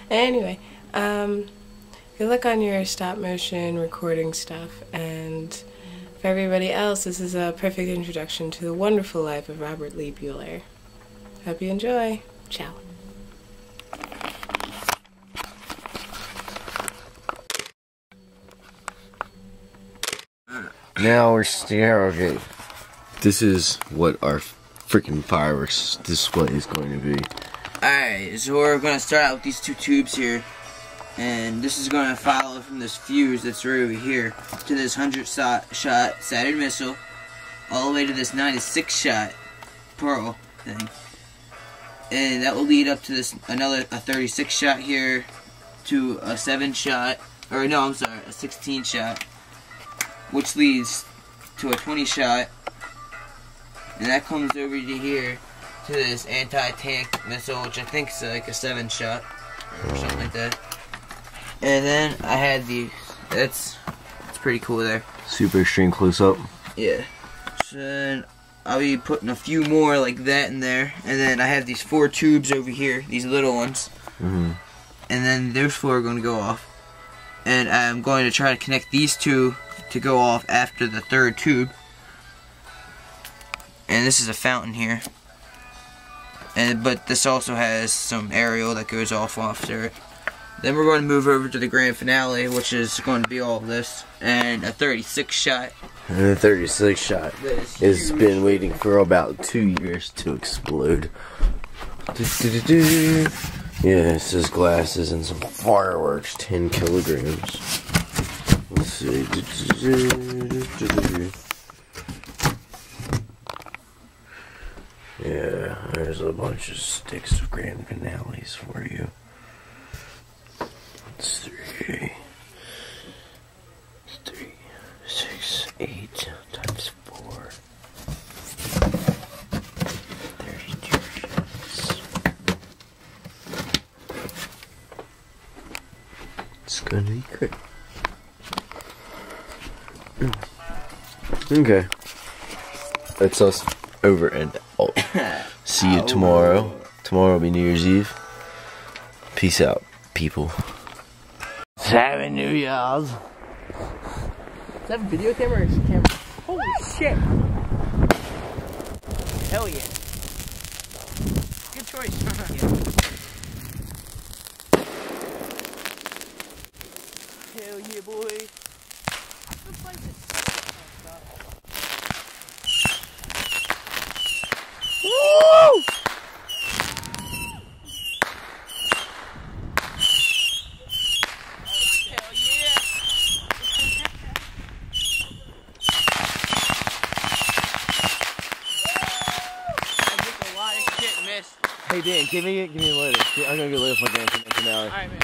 Anyway, good luck on your stop motion recording stuff, and for everybody else, this is a perfect introduction to the wonderful life of Robert Lee Buehler. Hope you enjoy. Ciao. Now we're okay. This is what our freaking fireworks display is going to be. Alright, so we're going to start out with these two tubes here. And this is going to follow from this fuse that's right over here to this 100-shot Saturn missile, all the way to this 96-shot Pearl thing. And that will lead up to this a 36-shot here to a 7-shot, or no, I'm sorry, a 16-shot, which leads to a 20-shot, and that comes over to here to this anti-tank missile, which I think is like a 7-shot or something like that. And then I had these. That's pretty cool there. Super extreme close-up. Yeah. So then I'll be putting a few more like that in there, and then I have these 4 tubes over here, these little ones. And then those 4 are going to go off, and I'm going to try to connect these 2 to go off after the 3rd tube. And this is a fountain here, but this also has some aerial that goes off after it. Then we're going to move over to the grand finale, which is going to be all of this, and a 36-shot. And the 36-shot has been waiting for about 2 years to explode. Yeah, it says glasses and some fireworks, 10 kilograms. Let's see. Yeah, there's a bunch of sticks of grand finales for you. It's 3, 6, 8 times 4. 32 shots. It's gonna be great. Okay. That's us over and out. See you tomorrow. Tomorrow will be New Year's Eve. Peace out, people. Happy New Year's. Is that a video camera or a camera? Holy shit! Hell yeah. Good choice. Hell yeah, boy. Woo! Hey Dan, give me a lighter. I'm gonna go light my grand finale. Alright, man.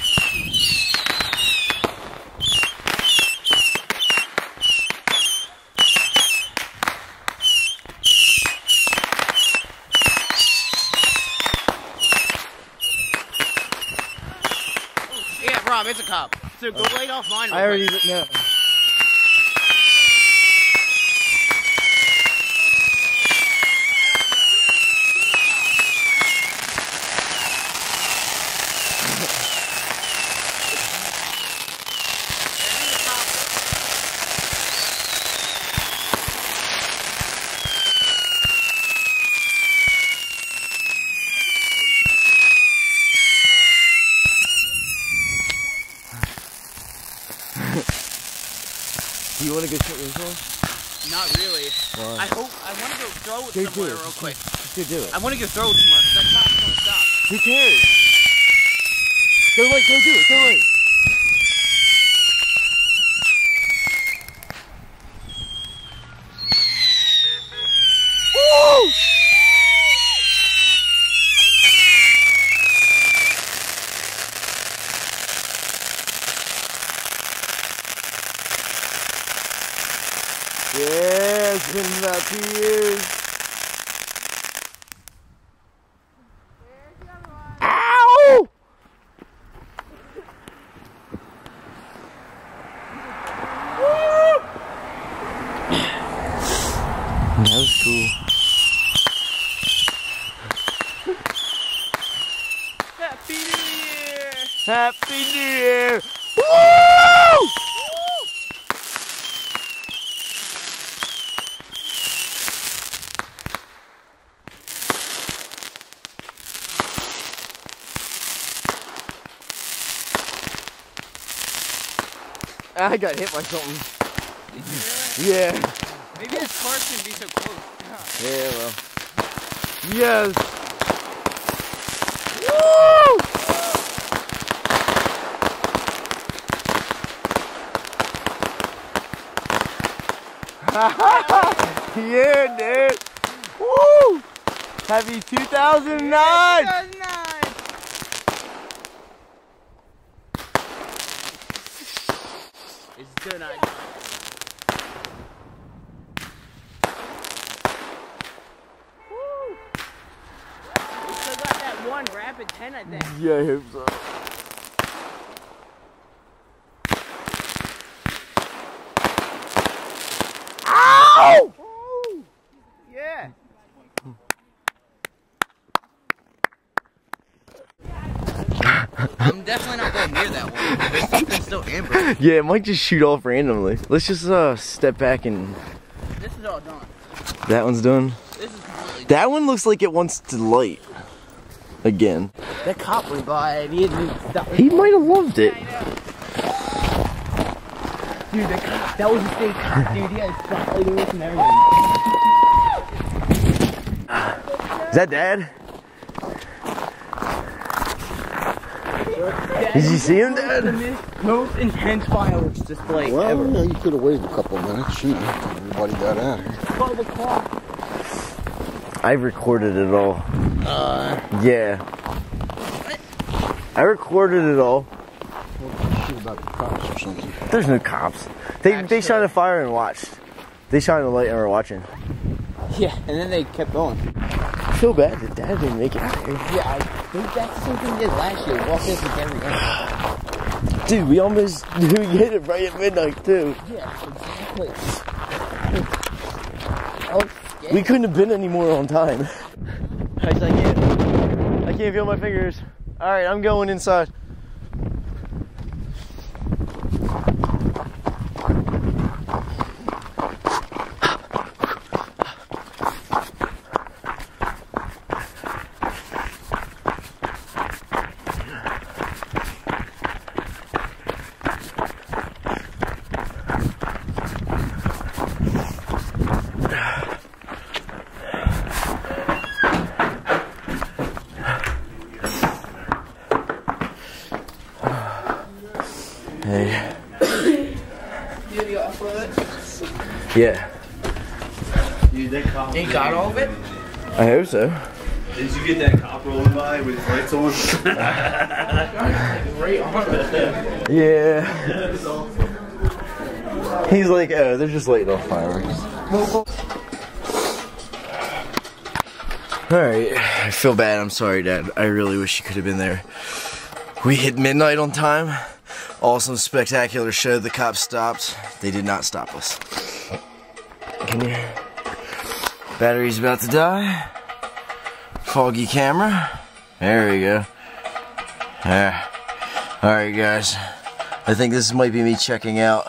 Yeah, Rob, it's a cop. So go light off mine. I already know. Do you want to go shoot yourself? Not really. Why? I want to go throw it somewhere real quick. Just go do it. I want to go throw it somewhere because that cop's gonna stop. Who cares? Go do it, go light. Woo! Yeah, it's been about 2 years. Ow! That was cool. Happy New Year! Happy New Year! Woo! I got hit by something. Did you? Yeah. Maybe this car shouldn't be so close. Yeah, well. Yes! Woo! Yeah, dude! Woo! Happy 2009! 2009! It's still not done. Woo! We still got that one rapid 10, I think. Yeah, I hope so. Ow! Woo! Yeah. I'm definitely not going near that one. There's something still amber. Yeah, it might just shoot off randomly. Let's just step back and... This is all done. That one's done? This is completely That one looks like it wants to light. Again. That cop went by and he didn't stop. He might have loved it. Dude, that was a fake cop, dude. He had a spotlight with and everything. Is that Dad? Did you see him, Dad? The most intense fireworks display Well, ever. yeah, you could have waited a couple of minutes. You know, everybody got out of here. 12 o'clock. I recorded it all. Yeah. I recorded it all. Shit about the cops or something. There's no cops. They shined a fire and watched. They shined a light and were watching. Yeah, and then they kept going. I feel bad that Dad didn't make it out here. Yeah, I think that's the same thing we did last year. Walked in from every end. Dude, we almost hit it right at midnight too. Yeah, exactly. I was scared. We couldn't have been any more on time. I can't feel my fingers. All right, I'm going inside. Hey. Yeah. You got all of it? I hope so. Did you get that cop rolling by with his lights on? Right on it. Yeah. He's like, oh, they're just lighting off fireworks. Alright, I feel bad. I'm sorry, Dad. I really wish you could have been there. We hit midnight on time. Awesome, spectacular show. The cops stopped. They did not stop us. Can you... Battery's about to die. Foggy camera. There we go. Yeah. Alright, guys. I think this might be me checking out.